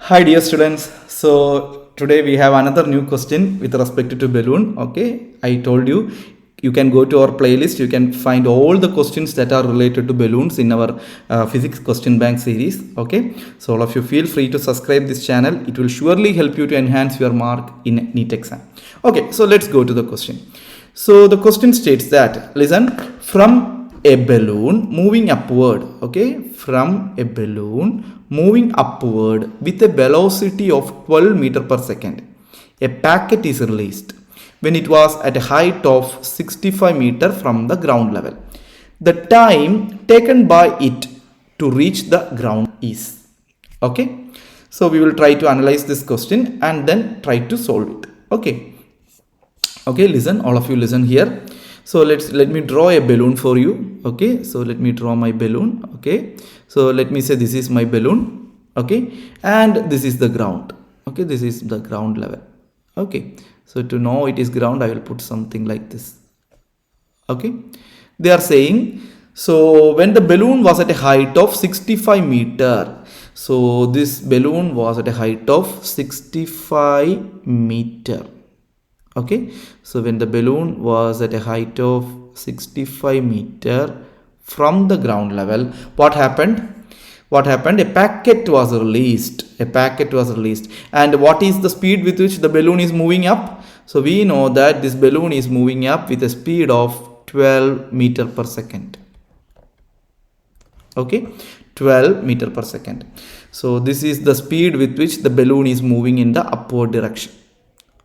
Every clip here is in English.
Hi dear students. So today we have another new question with respect to balloon. Okay, I told you can go to our playlist. You can find all the questions that are related to balloons in our physics question bank series. Okay, so all of you feel free to subscribe this channel. It will surely help you to enhance your mark in NEET exam. Okay, so let's go to the question. So the question states that, listen, from a balloon moving upward, okay, from a balloon moving upward with a velocity of 12 meter per second, a packet is released when it was at a height of 65 meter from the ground level. The time taken by it to reach the ground is, okay. So we will try to analyze this question and then try to solve it. Okay, listen, all of you listen here. So let me draw a balloon for you. Okay, so let me draw my balloon. Okay, so let me say this is my balloon. Okay, and this is the ground. Okay, this is the ground level. Okay, so to know it is ground, I will put something like this. Okay, they are saying, so when the balloon was at a height of 65 meter, so this balloon was at a height of 65 meter. Okay, so when the balloon was at a height of 65 meter from the ground level, what happened? A packet was released. And what is the speed with which the balloon is moving up? So we know that this balloon is moving up with a speed of 12 meter per second. Okay, 12 meter per second. So this is the speed with which the balloon is moving in the upward direction.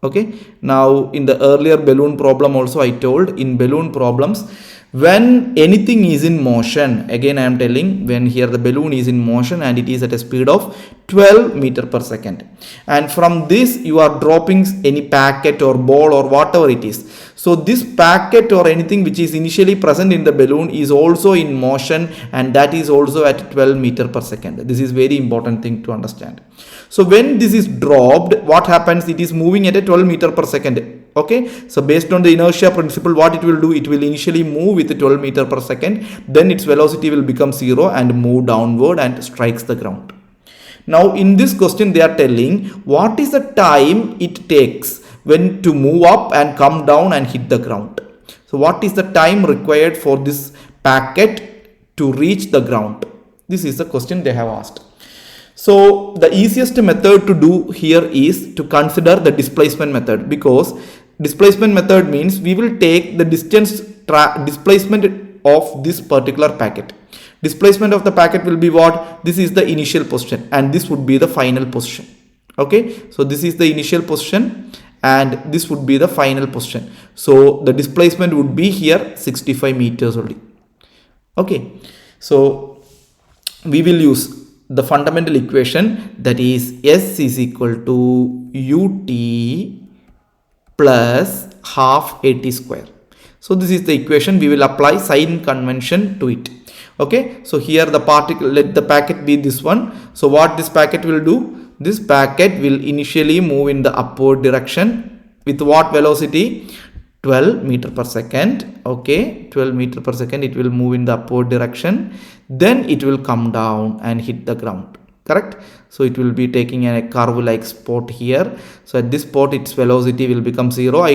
Okay, now in the earlier balloon problem also I told, in balloon problems, when anything is in motion, again I am telling, when here the balloon is in motion and it is at a speed of 12 meter per second, and from this you are dropping any packet or ball or whatever it is. So this packet or anything which is initially present in the balloon is also in motion, and that is also at 12 meter per second. This is very important thing to understand. So when this is dropped, what happens? It is moving at a 12 meter per second. Okay, so based on the inertia principle, what it will do, it will initially move with 12 meter per second, then its velocity will become 0 and move downward and strikes the ground. Now in this question they are telling what is the time it takes when to move up and come down and hit the ground. So what is the time required for this packet to reach the ground? This is the question they have asked. So the easiest method to do here is to consider the displacement method, because displacement method means we will take the displacement of this particular packet. Displacement of the packet will be what? This is the initial position and this would be the final position. Okay, so this is the initial position and this would be the final position. So the displacement would be here 65 meters only. Okay, so we will use the fundamental equation, that is S is equal to ut plus half at square. So this is the equation. We will apply sign convention to it. Okay, so here the particle, let the packet be this one. So what this packet will do? This packet will initially move in the upward direction with what velocity? 12 meter per second. Okay, 12 meter per second it will move in the upward direction, then it will come down and hit the ground. Correct? So it will be taking a curve like spot here. So at this spot its velocity will become 0.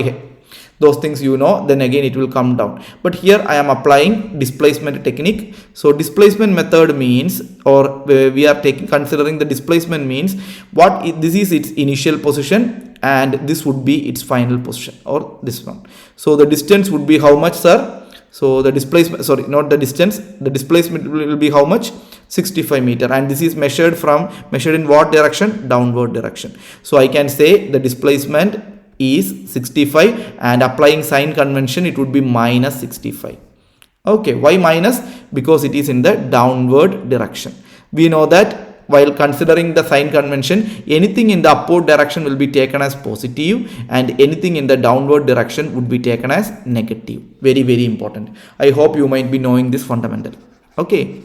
Those things you know, then again it will come down. But here I am applying displacement technique. So displacement method means, or we are considering the displacement means, this is its initial position and this would be its final position, or this one. So the distance would be how much, sir? So the displacement, sorry, not the distance, the displacement will be how much? 65 meter, and this is measured in what direction? Downward direction. So I can say the displacement is 65, and applying sign convention it would be minus 65. Okay, why minus? Because it is in the downward direction. We know that while considering the sign convention, anything in the upward direction will be taken as positive and anything in the downward direction would be taken as negative. Very, very important. I hope you might be knowing this fundamental. Okay,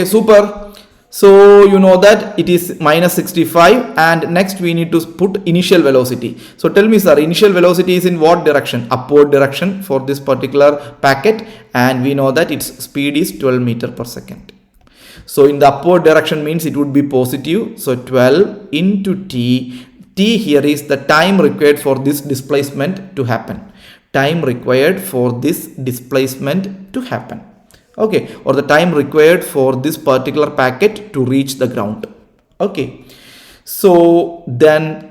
super. So you know that it is minus 65, and next we need to put initial velocity. So tell me, sir, initial velocity is in what direction? Upward direction for this particular packet, and we know that its speed is 12 meter per second. So in the upward direction means it would be positive. So 12 into t. T here is the time required for this displacement to happen. Time required for this displacement to happen. Okay, or the time required for this particular packet to reach the ground. Okay, so then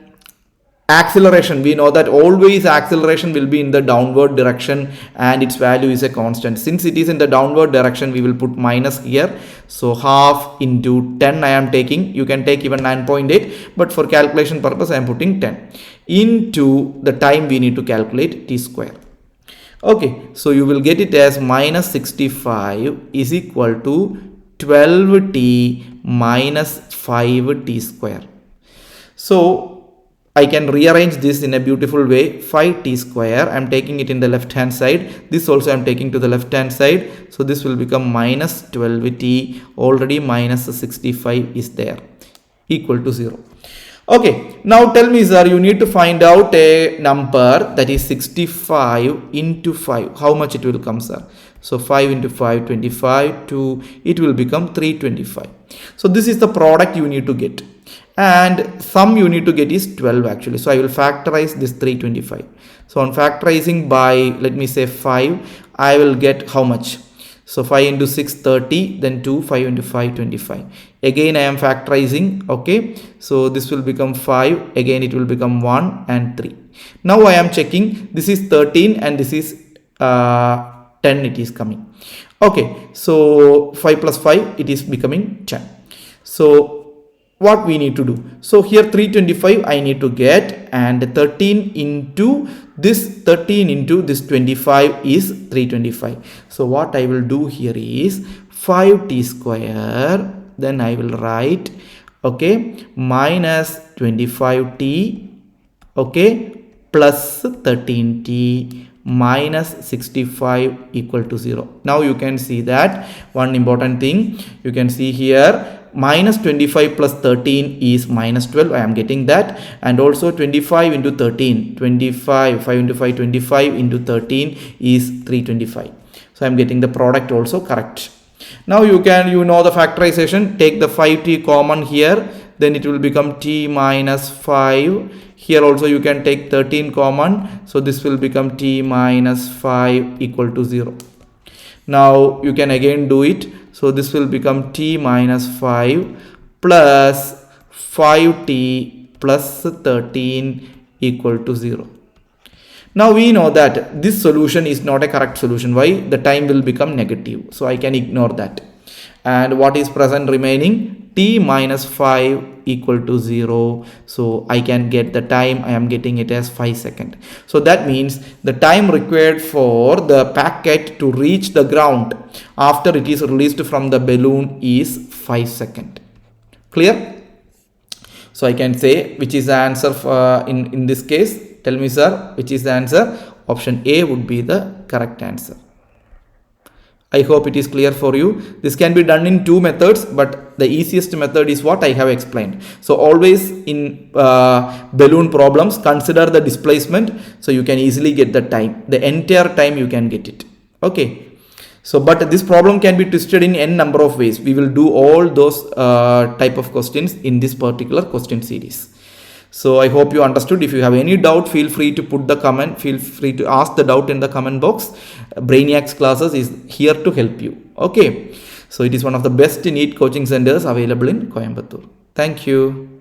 acceleration, we know that always acceleration will be in the downward direction and its value is a constant. Since it is in the downward direction, we will put minus here. So half into 10 I am taking. You can take even 9.8, but for calculation purpose I am putting 10 into the time we need to calculate, t square. Okay, so you will get it as minus 65 is equal to 12t minus 5t square. So I can rearrange this in a beautiful way. 5t square, I am taking it in the left hand side. This also I am taking to the left hand side. So this will become minus 12t. Already minus 65 is there, equal to 0. Okay, now tell me, sir, you need to find out a number that is 65 into 5. How much it will come, sir? So 5 into 5, 25, it will become 325. So this is the product you need to get. And sum you need to get is 12 actually. So I will factorize this 325. So on factorizing by, let me say 5, I will get how much? So 5 into 6, 30, then 2, 5 into 5, 25. Again I am factorizing, okay. So this will become 5, again it will become 1 and 3. Now I am checking, this is 13 and this is 10 it is coming. Okay, so 5 plus 5, it is becoming 10. So what we need to do? So here 325 I need to get, and 13 into this 25 is 325. So what I will do here is 5t square, then I will write, okay, minus 25t, okay, plus 13t minus 65 equal to 0. Now you can see that one important thing, you can see here minus 25 plus 13 is minus 12. I am getting that. And also 25 into 13, 25, 5 into 5, 25 into 13 is 325. So I am getting the product also correct. Now you know the factorization. Take the 5t common here, then it will become t minus 5. Here also you can take 13 common. So this will become t minus 5 equal to 0. Now you can again do it. So this will become t minus 5 plus 5t plus 13 equal to 0. Now we know that this solution is not a correct solution. Why? The time will become negative. So I can ignore that. And what is present remaining? T minus 5 equal to 0. So I can get the time. I am getting it as 5 seconds. So that means the time required for the packet to reach the ground after it is released from the balloon is 5 seconds. Clear? So I can say which is the answer in this case. Tell me, sir, which is the answer? Option A would be the correct answer. I hope it is clear for you. This can be done in two methods, but the easiest method is what I have explained. So always in balloon problems, consider the displacement, so you can easily get the time. The entire time you can get it. Okay. So, but this problem can be twisted in n number of ways. We will do all those type of questions in this particular question series. So I hope you understood. If you have any doubt, feel free to put the comment, feel free to ask the doubt in the comment box. Brainiacs classes is here to help you. Okay. So it is one of the best NEET coaching centers available in Coimbatore. Thank you.